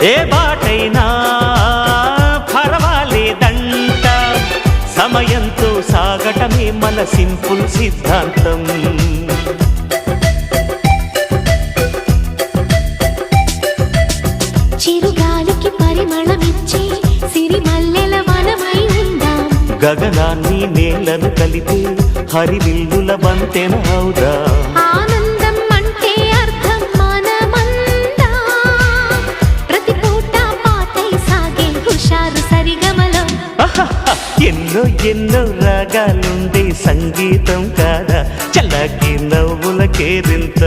ఏ బాటైనా పర్వాలేదంట, సమయంతో సాగటమే మన సింపుల్ సిద్ధాంతం. చిరుగాలికి పరిమళమిచ్చే సిరిమల్లెల వనమై ఉందాం, గగనాన్ని నేలను కలిపే హరివిల్లుల వంతెన అవుదాం. ఆనందం అంటే అర్థం మనమందా, ప్రతి పూట పాతై సాగే హుషారు సరిగమలో. ఎన్నో ఎన్నో రాగాలుండే సంగీతం కాదా, చల్లకి నవ్వుల కేరింత.